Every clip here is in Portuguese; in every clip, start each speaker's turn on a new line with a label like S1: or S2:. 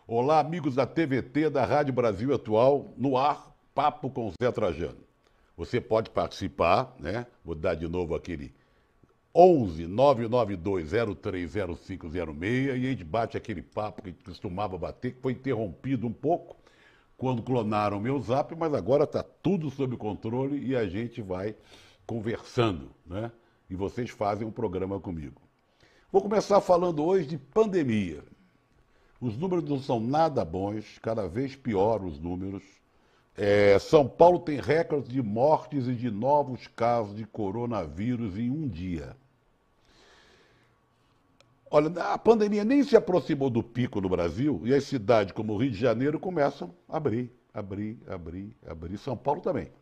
S1: Olá, amigos da TVT, da Rádio Brasil Atual, no ar, Papo com Zé Trajano. Você pode participar, né? Vou dar de novo aquele 11 992 030506 e a gente bate aquele papo que a gente costumava bater, que foi interrompido um pouco quando clonaram o meu zap, mas agora está tudo sob controle e a gente vai conversando, né? E vocês fazem um programa comigo. Vou começar falando hoje de pandemia. Os números não são nada bons, cada vez pior os números. São Paulo tem recorde de mortes e de novos casos de coronavírus em um dia. Olha, a pandemia nem se aproximou do pico no Brasil e as cidades como o Rio de Janeiro começam a abrir. São Paulo também.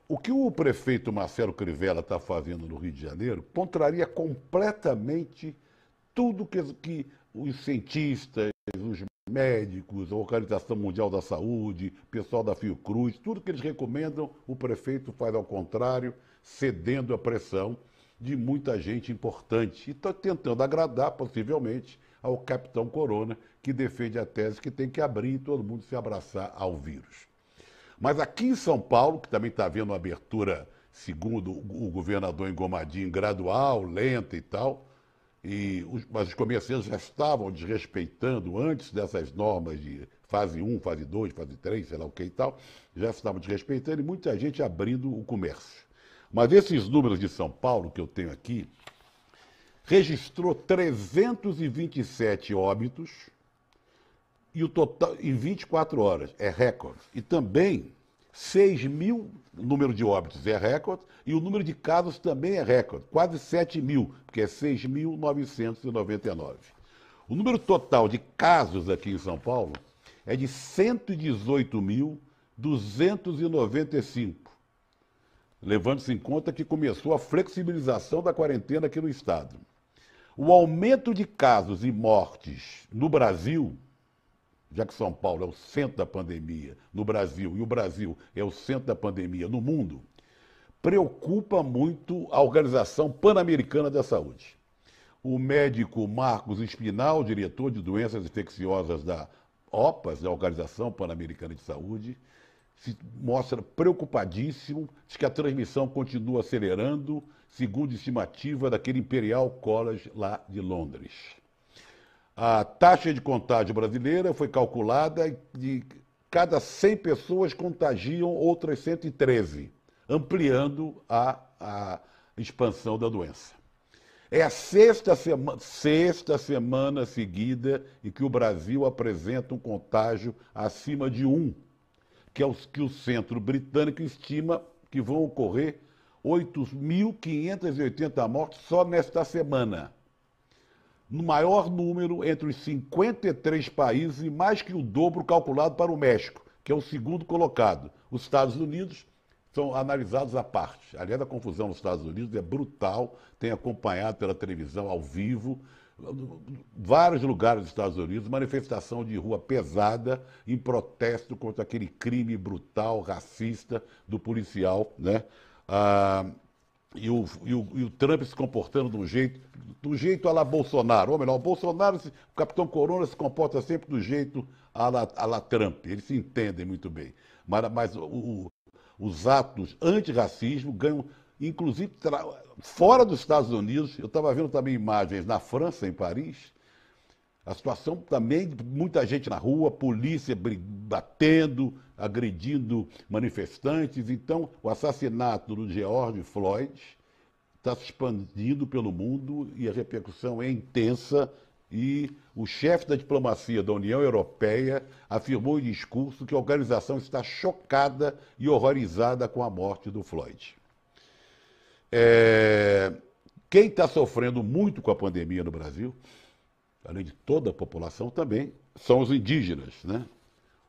S1: O que o prefeito Marcelo Crivella está fazendo no Rio de Janeiro contraria completamente tudo que os cientistas, os médicos, a Organização Mundial da Saúde, o pessoal da Fiocruz, tudo que eles recomendam, o prefeito faz ao contrário, cedendo à pressão de muita gente importante. E está tentando agradar, possivelmente, ao capitão Corona, que defende a tese que tem que abrir e todo mundo se abraçar ao vírus. Mas aqui em São Paulo, que também está havendo uma abertura, segundo o governador engomadinho, gradual, lenta e tal, mas os comerciantes já estavam desrespeitando, antes dessas normas de fase 1, fase 2, fase 3, sei lá o que e tal, já estavam desrespeitando e muita gente abrindo o comércio. Mas esses números de São Paulo, que eu tenho aqui, registrou 327 óbitos e o total em 24 horas, é recorde. E também 6 mil, o número de óbitos é recorde, e o número de casos também é recorde, quase 7 mil, porque é 6.999. O número total de casos aqui em São Paulo é de 118.295, levando-se em conta que começou a flexibilização da quarentena aqui no estado. O aumento de casos e mortes no Brasil, já que São Paulo é o centro da pandemia no Brasil e o Brasil é o centro da pandemia no mundo, preocupa muito a Organização Pan-Americana da Saúde. O médico Marcos Espinal, diretor de doenças infecciosas da OPAS, da Organização Pan-Americana de Saúde, se mostra preocupadíssimo, diz que a transmissão continua acelerando, segundo estimativa daquele Imperial College lá de Londres. A taxa de contágio brasileira foi calculada de cada 100 pessoas contagiam outras 113, ampliando a expansão da doença. É a sexta semana seguida em que o Brasil apresenta um contágio acima de 1, que é o que o Centro Britânico estima que vão ocorrer 8.580 mortes só nesta semana. No maior número entre os 53 países e mais que o dobro calculado para o México, que é o segundo colocado. Os Estados Unidos são analisados à parte. Aliás, a confusão nos Estados Unidos é brutal, tem acompanhado pela televisão ao vivo, vários lugares dos Estados Unidos, manifestação de rua pesada em protesto contra aquele crime brutal, racista do policial, né? E o Trump se comportando do jeito à la Bolsonaro. Ou melhor, o Bolsonaro, o capitão Corona se comporta sempre do jeito à la Trump. Eles se entendem muito bem. Mas os atos antirracismo ganham, inclusive, fora dos Estados Unidos. Eu estava vendo também imagens na França, em Paris. A situação também, muita gente na rua, polícia batendo, agredindo manifestantes. Então, o assassinato do George Floyd está se expandindo pelo mundo e a repercussão é intensa. E o chefe da diplomacia da União Europeia afirmou em discurso que a organização está chocada e horrorizada com a morte do Floyd. Quem está sofrendo muito com a pandemia no Brasil, além de toda a população também, são os indígenas, né?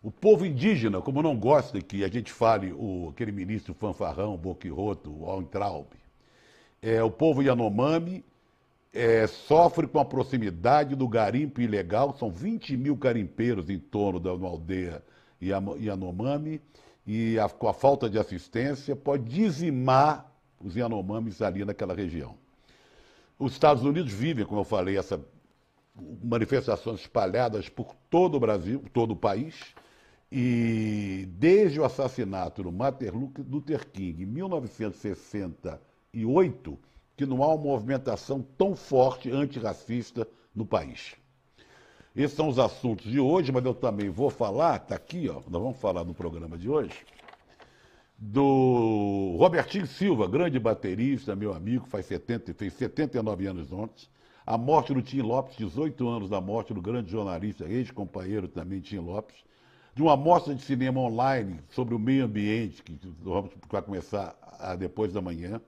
S1: O povo indígena, como não gosta que a gente fale aquele ministro fanfarrão, boquirroto, o Weintraub, o povo Yanomami sofre com a proximidade do garimpo ilegal, são 20 mil garimpeiros em torno da aldeia Yanomami, e com a falta de assistência pode dizimar os Yanomamis ali naquela região. Os Estados Unidos vivem, como eu falei, essas manifestações espalhadas por todo o Brasil, todo o país, e desde o assassinato do Martin Luther King em 1968, que não há uma movimentação tão forte antirracista no país. Esses são os assuntos de hoje, mas eu também vou falar, está aqui, ó, nós vamos falar no programa de hoje, do Robertinho Silva, grande baterista, meu amigo, fez 79 anos ontem. A morte do Tim Lopes, 18 anos da morte do grande jornalista, ex-companheiro também, Tim Lopes. De uma mostra de cinema online sobre o meio ambiente, que vai começar depois da manhã.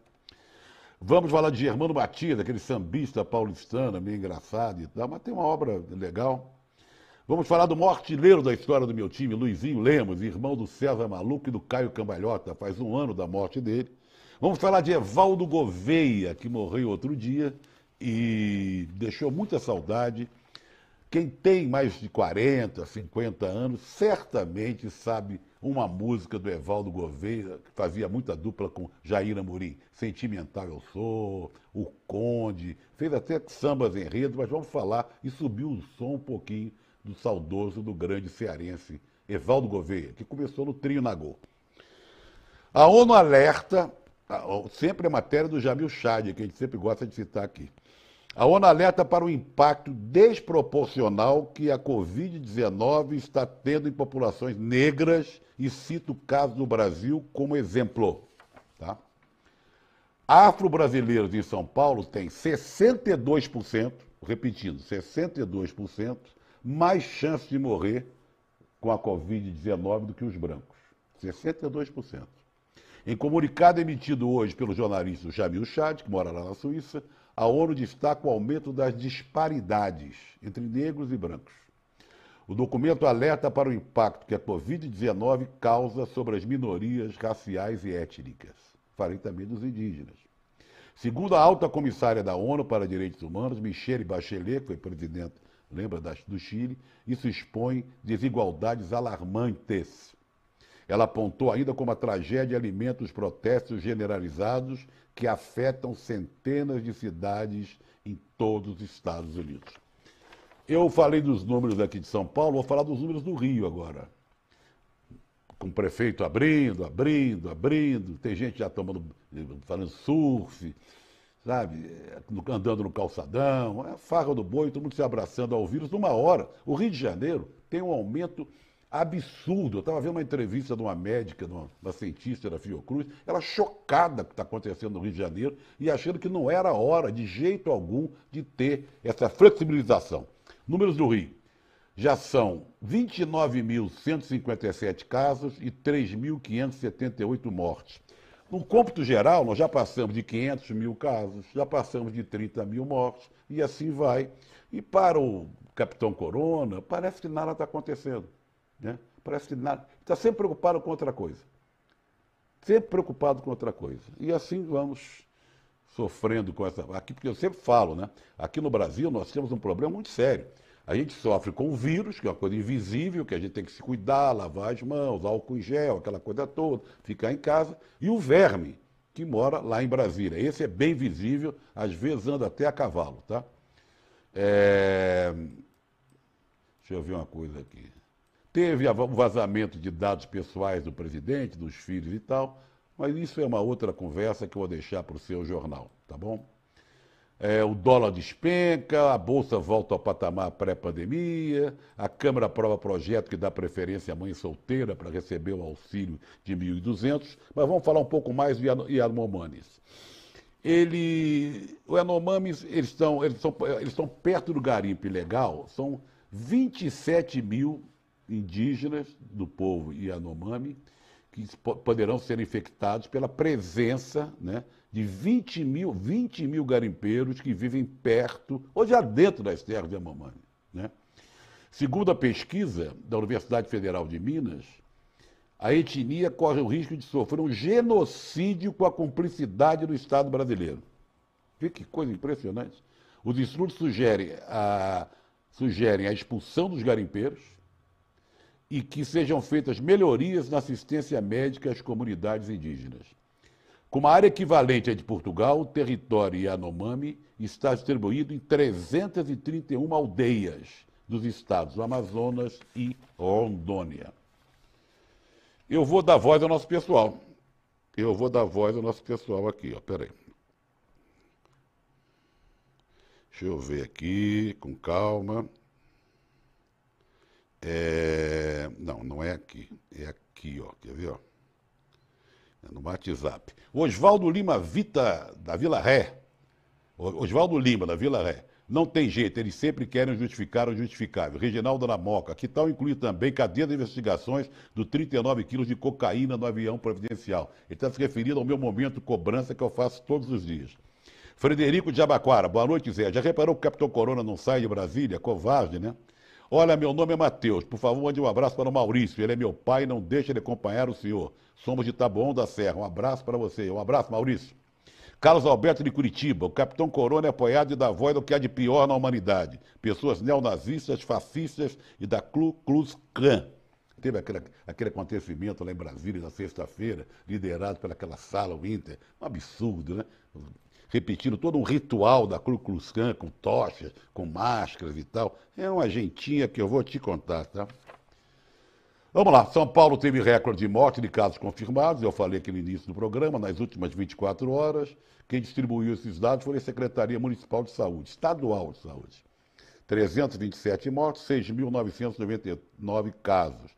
S1: Vamos falar de Germano Batista, aquele sambista paulistano, meio engraçado e tal, mas tem uma obra legal. Vamos falar do maior artilheiro da história do meu time, Luizinho Lemos, irmão do César Maluco e do Caio Cambalhota, faz um ano da morte dele. Vamos falar de Evaldo Gouveia, que morreu outro dia e deixou muita saudade. Quem tem mais de 40, 50 anos, certamente sabe uma música do Evaldo Gouveia, que fazia muita dupla com Jair Amorim. Sentimental Eu Sou, O Conde, fez até sambas enredo, mas vamos falar e subiu o som um pouquinho do saudoso, do grande cearense Evaldo Gouveia, que começou no Trio Nagô. A ONU alerta, sempre a matéria do Jamil Chad, que a gente sempre gosta de citar aqui. A ONU alerta para o impacto desproporcional que a Covid-19 está tendo em populações negras e cita o caso do Brasil como exemplo. Tá? Afro-brasileiros em São Paulo têm 62%, repetindo, 62%, mais chance de morrer com a Covid-19 do que os brancos. 62%. Em comunicado emitido hoje pelo jornalista Jamil Chad, que mora lá na Suíça, a ONU destaca o aumento das disparidades entre negros e brancos. O documento alerta para o impacto que a Covid-19 causa sobre as minorias raciais e étnicas. Falei também dos indígenas. Segundo a alta comissária da ONU para Direitos Humanos, Michelle Bachelet, que foi presidente, lembra, do Chile, isso expõe desigualdades alarmantes. Ela apontou ainda como a tragédia alimenta os protestos generalizados que afetam centenas de cidades em todos os Estados Unidos. Eu falei dos números aqui de São Paulo, vou falar dos números do Rio agora. Com o prefeito abrindo, tem gente já falando surf, sabe, andando no calçadão, farra do boi, todo mundo se abraçando ao vírus numa hora. O Rio de Janeiro tem um aumento absurdo. Eu estava vendo uma entrevista de uma médica, de uma cientista da Fiocruz, ela chocada com o que está acontecendo no Rio de Janeiro e achando que não era hora, de jeito algum, de ter essa flexibilização. Números do Rio. Já são 29.157 casos e 3.578 mortes. No cômputo geral, nós já passamos de 500 mil casos, já passamos de 30 mil mortes, e assim vai. E para o Capitão Corona, parece que nada está acontecendo. Né? Parece que nada. Está sempre preocupado com outra coisa. Sempre preocupado com outra coisa. E assim vamos sofrendo com essa. Aqui, porque eu sempre falo, né? Aqui no Brasil nós temos um problema muito sério. A gente sofre com o vírus, que é uma coisa invisível, que a gente tem que se cuidar, lavar as mãos, álcool em gel, aquela coisa toda, ficar em casa. E o verme, que mora lá em Brasília. Esse é bem visível, às vezes anda até a cavalo, tá? Deixa eu ver uma coisa aqui. Teve o vazamento de dados pessoais do presidente, dos filhos e tal, mas isso é uma outra conversa que eu vou deixar para o seu jornal, tá bom? O dólar despenca, a Bolsa volta ao patamar pré-pandemia, a Câmara aprova projeto que dá preferência à mãe solteira para receber o auxílio de 1.200, mas vamos falar um pouco mais do Yanomamis. O Yanomamis, eles estão perto do garimpo ilegal, são 27 mil indígenas do povo Yanomami que poderão ser infectados pela presença, né, de 20 mil garimpeiros que vivem perto, ou já dentro das terras de Yanomami. Né? Segundo a pesquisa da Universidade Federal de Minas, a etnia corre o risco de sofrer um genocídio com a cumplicidade do Estado brasileiro. Vê que coisa impressionante. Os estudos sugerem a expulsão dos garimpeiros e que sejam feitas melhorias na assistência médica às comunidades indígenas. Com uma área equivalente à de Portugal, o território Yanomami está distribuído em 331 aldeias dos estados do Amazonas e Rondônia. Eu vou dar voz ao nosso pessoal. Aqui, ó. Peraí. Deixa eu ver aqui, com calma. Não, não é aqui. É aqui, ó. Quer ver, ó? É no WhatsApp. Oswaldo Lima Vita, da Vila Ré. Oswaldo Lima, da Vila Ré. Não tem jeito, eles sempre querem justificar o justificável. Reginaldo da Moca, que tal incluir também cadeia de investigações do 39 quilos de cocaína no avião providencial. Ele está se referindo ao meu momento de cobrança que eu faço todos os dias. Frederico de Abaquara, boa noite, Zé. Já reparou que o Capitão Corona não sai de Brasília? Covarde, né? Olha, meu nome é Matheus. Por favor, mande um abraço para o Maurício. Ele é meu pai, não deixa ele acompanhar o senhor. Somos de Taboão da Serra. Um abraço para você. Um abraço, Maurício. Carlos Alberto de Curitiba. O Capitão Corona é apoiado e dá voz do que há de pior na humanidade. Pessoas neonazistas, fascistas e da Ku Klux Klan. Teve aquele acontecimento lá em Brasília, na sexta-feira, liderado pelaquela sala Winter. Um absurdo, né? Repetindo todo um ritual da Ku Klux Klan, com tochas, com máscaras e tal. É uma gentinha que eu vou te contar, tá? Vamos lá, São Paulo teve recorde de morte de casos confirmados, eu falei aqui no início do programa, nas últimas 24 horas. Quem distribuiu esses dados foi a Secretaria Municipal de Saúde, Estadual de Saúde. 327 mortes, 6.999 casos.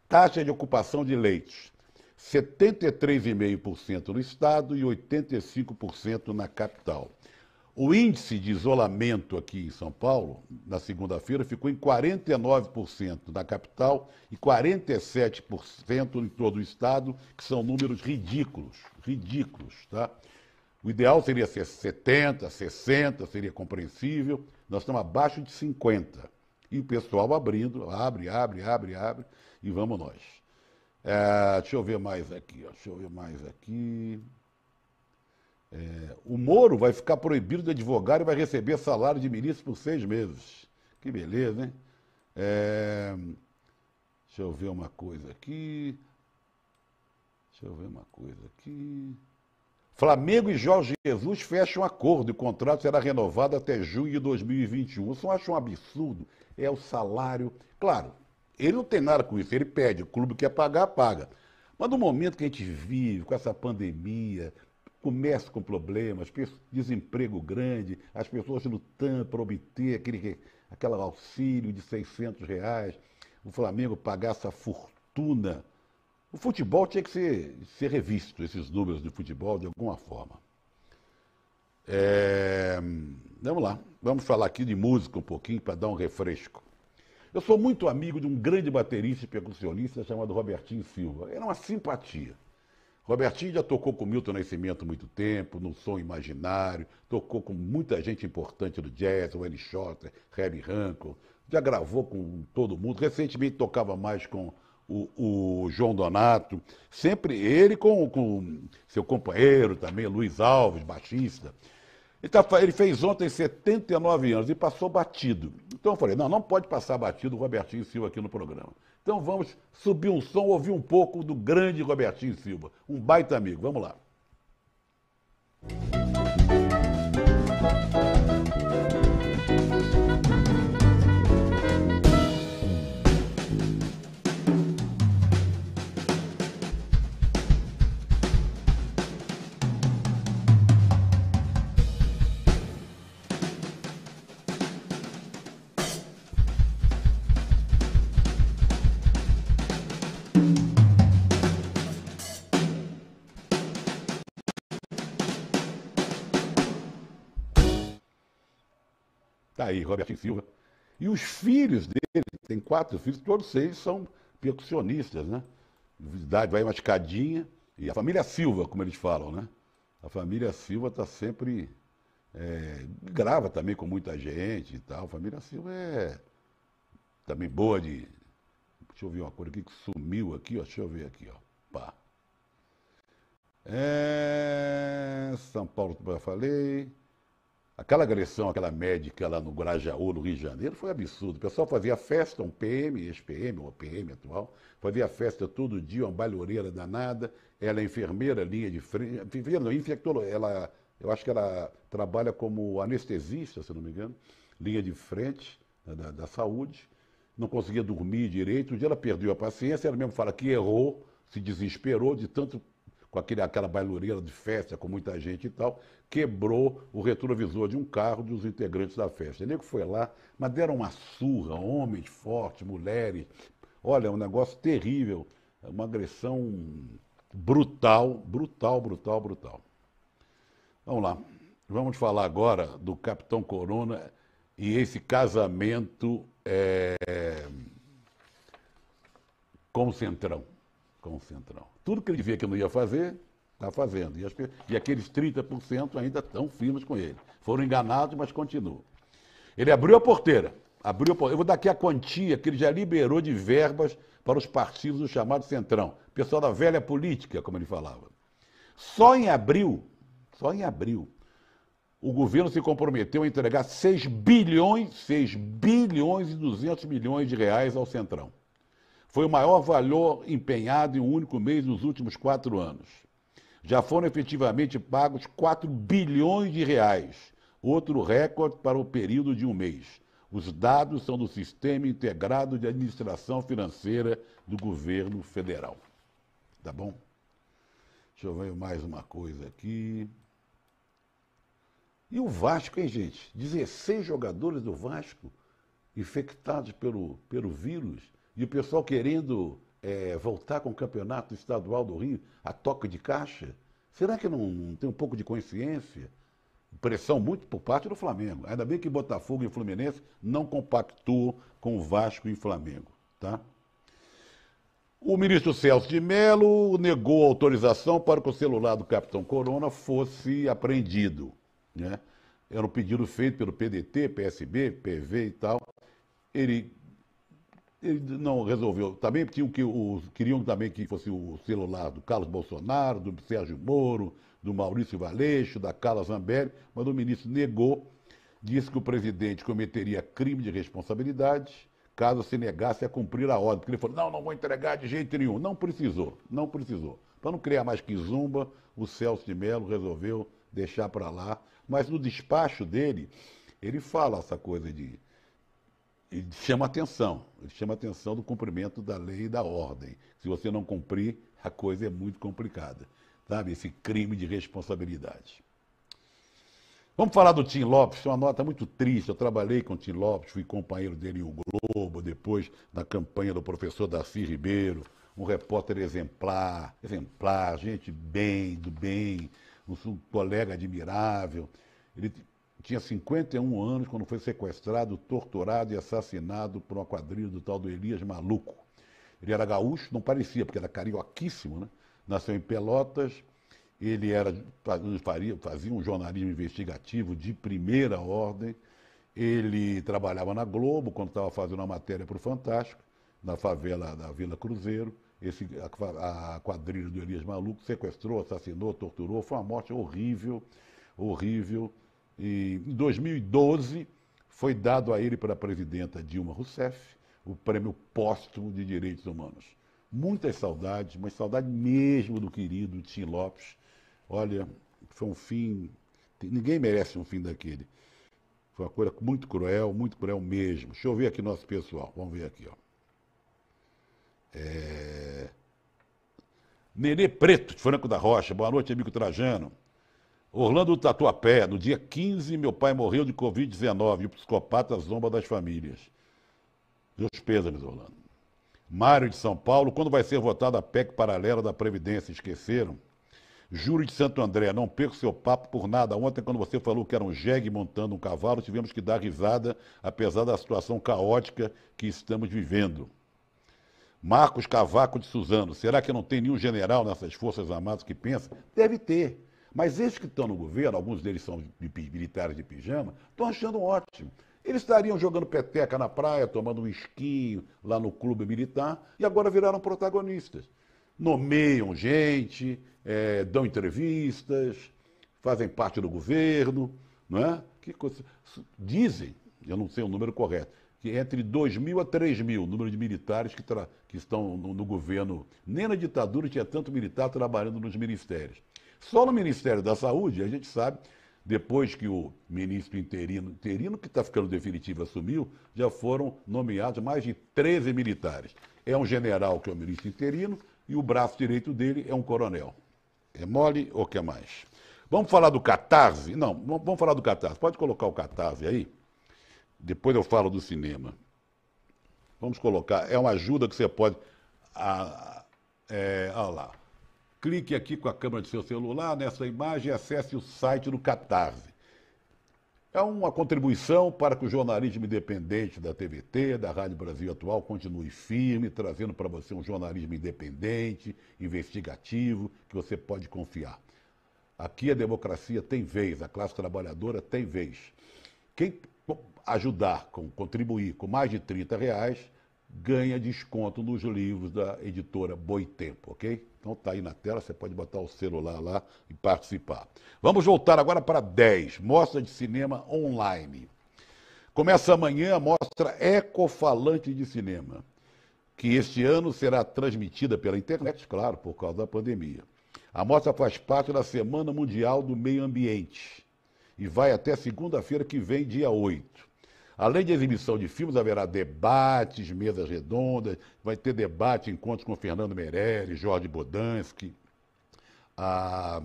S1: Taxa de ocupação de leitos, 73,5% no estado e 85% na capital. O índice de isolamento aqui em São Paulo, na segunda-feira, ficou em 49% na capital e 47% em todo o estado, que são números ridículos, tá? O ideal seria ser 70, 60, seria compreensível. Nós estamos abaixo de 50. E o pessoal abrindo, abre, e vamos nós. Deixa eu ver mais aqui, ó. O Moro vai ficar proibido de advogar e vai receber salário de ministro por 6 meses. Que beleza, hein? Deixa eu ver uma coisa aqui. Flamengo e Jorge Jesus fecham acordo e o contrato será renovado até junho de 2021. Eu só acho um absurdo. É o salário. Claro, ele não tem nada com isso, ele pede, o clube quer pagar, paga. Mas no momento que a gente vive, com essa pandemia, comércio com problemas, desemprego grande, as pessoas lutando para obter aquele auxílio de R$ 600, o Flamengo pagar essa fortuna. O futebol tinha que ser revisto, esses números de futebol, de alguma forma. Vamos lá, vamos falar aqui de música um pouquinho para dar um refresco. Eu sou muito amigo de um grande baterista e percussionista chamado Robertinho Silva. Era uma simpatia. Robertinho já tocou com Milton Nascimento há muito tempo, no Som Imaginário, tocou com muita gente importante do jazz, o Wayne Shorter, Herbie Hancock, já gravou com todo mundo, recentemente tocava mais com o João Donato, sempre ele com seu companheiro também, Luiz Alves, baixista. Ele fez ontem 79 anos e passou batido. Então eu falei, não pode passar batido o Robertinho Silva aqui no programa. Então vamos subir um som, ouvir um pouco do grande Robertinho Silva, um baita amigo. Vamos lá. Tá aí, Robertinho Silva. E os filhos dele, tem 4 filhos, todos eles são percussionistas, né? Idade vai uma escadinha. E a família Silva, como eles falam, né? A família Silva está sempre... grava também com muita gente e tal. A família Silva é também boa de... Deixa eu ver uma coisa aqui que sumiu aqui, ó. Deixa eu ver aqui, ó. Pá. São Paulo, como eu falei... Aquela agressão, aquela médica lá no Grajaú, no Rio de Janeiro, foi absurdo. O pessoal fazia festa, um PM, ex-PM, ou PM atual, fazia festa todo dia, uma balhoreira danada. Ela é enfermeira, linha de frente, enfermeira não, infectologista, eu acho que ela trabalha como anestesista, se não me engano, linha de frente da saúde, não conseguia dormir direito. Um dia ela perdeu a paciência, ela mesmo fala que errou, se desesperou de tanto com aquela bailoreira de festa, com muita gente e tal, quebrou o retrovisor de um carro dos integrantes da festa. O nego foi lá, mas deram uma surra, homens fortes, mulheres. Olha, é um negócio terrível, uma agressão brutal, brutal, brutal, brutal. Vamos lá, vamos falar agora do Capitão Corona e esse casamento com o Centrão. Com o Centrão. Tudo que ele dizia que não ia fazer, está fazendo. E aqueles 30% ainda estão firmes com ele. Foram enganados, mas continuam. Ele abriu a porteira. Eu vou dar aqui a quantia que ele já liberou de verbas para os partidos do chamado Centrão. Pessoal da velha política, como ele falava. Só em abril, o governo se comprometeu a entregar 6 bilhões e 200 milhões de reais ao Centrão. Foi o maior valor empenhado em um único mês nos últimos 4 anos. Já foram efetivamente pagos 4 bilhões de reais, outro recorde para o período de um mês. Os dados são do Sistema Integrado de Administração Financeira do Governo Federal. Tá bom? Deixa eu ver mais uma coisa aqui. E o Vasco, hein, gente? 16 jogadores do Vasco infectados pelo vírus. E o pessoal querendo voltar com o campeonato estadual do Rio a toque de caixa. Será que não tem um pouco de consciência? Pressão muito por parte do Flamengo. Ainda bem que Botafogo e Fluminense não compactuam com o Vasco e Flamengo. Tá? O ministro Celso de Mello negou autorização para que o celular do Capitão Corona fosse apreendido. Né? Era um pedido feito pelo PDT, PSB, PV e tal. Ele não resolveu. Também queriam também que fosse o celular do Carlos Bolsonaro, do Sérgio Moro, do Maurício Valeixo, da Carla Zambelli, mas o ministro negou, disse que o presidente cometeria crime de responsabilidade caso se negasse a cumprir a ordem. Porque ele falou, não vou entregar de jeito nenhum. Não precisou. Para não criar mais quizumba, o Celso de Mello resolveu deixar para lá. Mas no despacho dele, ele fala essa coisa de... Ele chama atenção do cumprimento da lei e da ordem. Se você não cumprir, a coisa é muito complicada. Sabe? Esse crime de responsabilidade. Vamos falar do Tim Lopes, uma nota muito triste. Eu trabalhei com o Tim Lopes, fui companheiro dele em O Globo, depois na campanha do professor Darcy Ribeiro, um repórter exemplar, gente do bem, um colega admirável. Ele tinha 51 anos quando foi sequestrado, torturado e assassinado por uma quadrilha do tal do Elias Maluco. Ele era gaúcho, não parecia, porque era carioquíssimo, né? Nasceu em Pelotas, ele fazia um jornalismo investigativo de primeira ordem, ele trabalhava na Globo, quando estava fazendo uma matéria para o Fantástico, na favela da Vila Cruzeiro, a quadrilha do Elias Maluco sequestrou, assassinou, torturou, foi uma morte horrível, horrível. E em 2012 foi dado a ele pela presidenta Dilma Rousseff o prêmio póstumo de Direitos Humanos. Muitas saudades, mas saudade mesmo do querido Tim Lopes. Olha, foi um fim... Ninguém merece um fim daquele. Foi uma coisa muito cruel mesmo. Deixa eu ver aqui nosso pessoal. Vamos ver aqui, ó. Nenê Preto, de Franco da Rocha. Boa noite, amigo Trajano. Orlando do Tatuapé, no dia 15, meu pai morreu de Covid-19 e o psicopata zomba das famílias. Meus pêsames, Orlando. Mário de São Paulo, quando vai ser votada a PEC paralela da Previdência? Esqueceram? Júlio de Santo André, não perco seu papo por nada. Ontem, quando você falou que era um jegue montando um cavalo, tivemos que dar risada, apesar da situação caótica que estamos vivendo. Marcos Cavaco de Suzano, será que não tem nenhum general nessas Forças Armadas que pensa? Deve ter. Mas esses que estão no governo, alguns deles são militares de pijama, estão achando ótimo. Eles estariam jogando peteca na praia, tomando um esquinho lá no clube militar, e agora viraram protagonistas. Nomeiam gente, dão entrevistas, fazem parte do governo, não é? Dizem, eu não sei o número correto, que é entre 2.000 a 3.000 o número de militares que estão no governo. Nem na ditadura tinha tanto militar trabalhando nos ministérios. Só no Ministério da Saúde, a gente sabe, depois que o ministro interino que está ficando definitivo, assumiu, já foram nomeados mais de 13 militares. É um general que é o ministro interino e o braço direito dele é um coronel. É mole ou quer mais? Vamos falar do Catarse? Não, vamos falar do Catarse. Pode colocar o Catarse aí? Depois eu falo do cinema. Vamos colocar, é uma ajuda que você pode... olha lá. Clique aqui com a câmera do seu celular nessa imagem e acesse o site do Catarse. É uma contribuição para que o jornalismo independente da TVT, da Rádio Brasil Atual, continue firme, trazendo para você um jornalismo independente, investigativo, que você pode confiar. Aqui a democracia tem vez, a classe trabalhadora tem vez. Quem ajudar, contribuir com mais de R$30, ganha desconto nos livros da editora Boitempo, ok? Então tá aí na tela, você pode botar o celular lá e participar. Vamos voltar agora para 10, Mostra de Cinema Online. Começa amanhã a Mostra Ecofalante de Cinema, que este ano será transmitida pela internet, claro, por causa da pandemia. A mostra faz parte da Semana Mundial do Meio Ambiente e vai até segunda-feira que vem, dia 8. Além de exibição de filmes, haverá debates, mesas redondas, vai ter debate, encontros com Fernando Meirelles, Jorge Bodansky. A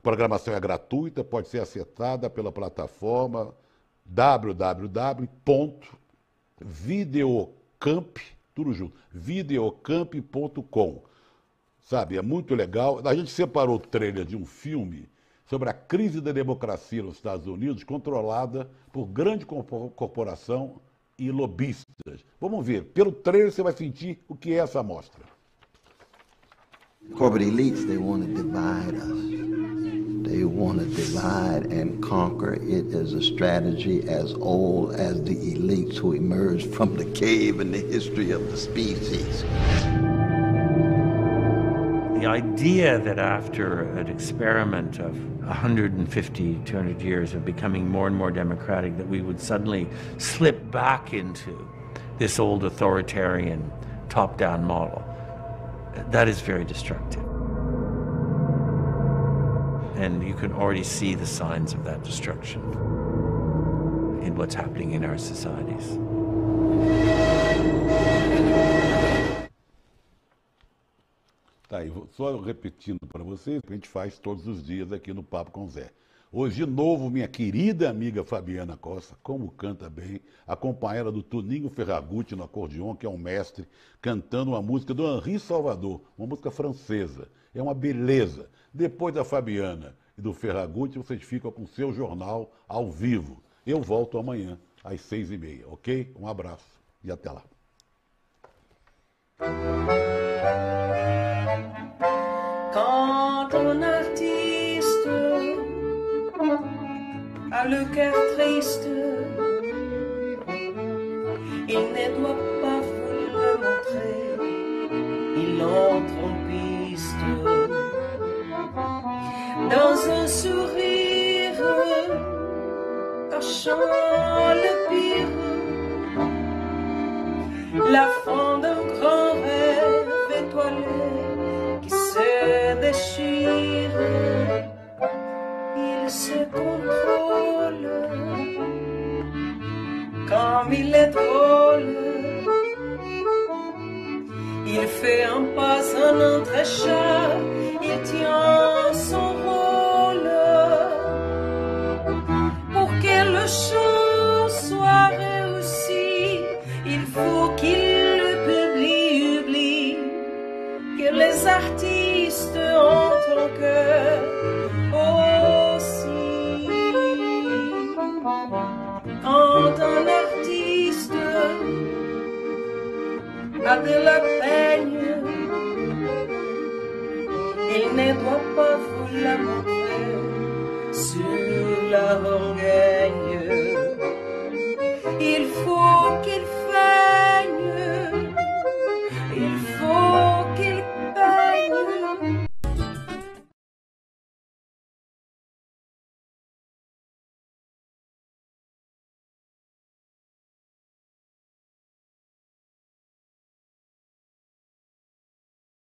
S1: programação é gratuita, pode ser acessada pela plataforma videocamp.com. Sabe, é muito legal. A gente separou o trailer de um filme sobre a crise da democracia nos Estados Unidos, controlada por grande corporação e lobistas. Vamos ver. Pelo trailer você vai sentir o que é essa amostra.
S2: Corporate elites, they want to divide us. They want to divide and conquer. It is a strategy as old as the elites who emerged from the cave in the history of the species.
S3: The idea that after an experiment of 150, 200 years of becoming more and more democratic, that we would suddenly slip back into this old authoritarian top-down model, that is very destructive. And you can already see the signs of that destruction in what's happening in our societies.
S1: Tá aí, só repetindo para vocês, que a gente faz todos os dias aqui no Papo com Zé. Hoje, de novo, minha querida amiga Fabiana Costa, como canta bem, acompanhada do Toninho Ferragutti no acordeon, que é um mestre, cantando uma música do Henri Salvador, uma música francesa. É uma beleza. Depois da Fabiana e do Ferragutti, vocês ficam com o seu jornal ao vivo. Eu volto amanhã, às 6h30, ok? Um abraço e até lá.
S4: Quand un artiste a le cœur triste, il ne doit pas vous le montrer, il entre en piste. Dans un sourire cachant le pire, la fin d'un grand rêve étoilé qui se déchire, il se contrôle comme il est drôle. Il fait un pas en entrechat, il tient son rôle. Pour que le show soit réussi, il faut qu'il le oublie que les artistes ont un cœur aussi. Quand un artiste a de la peine, il ne doit pas vous la montrer sur la longueur.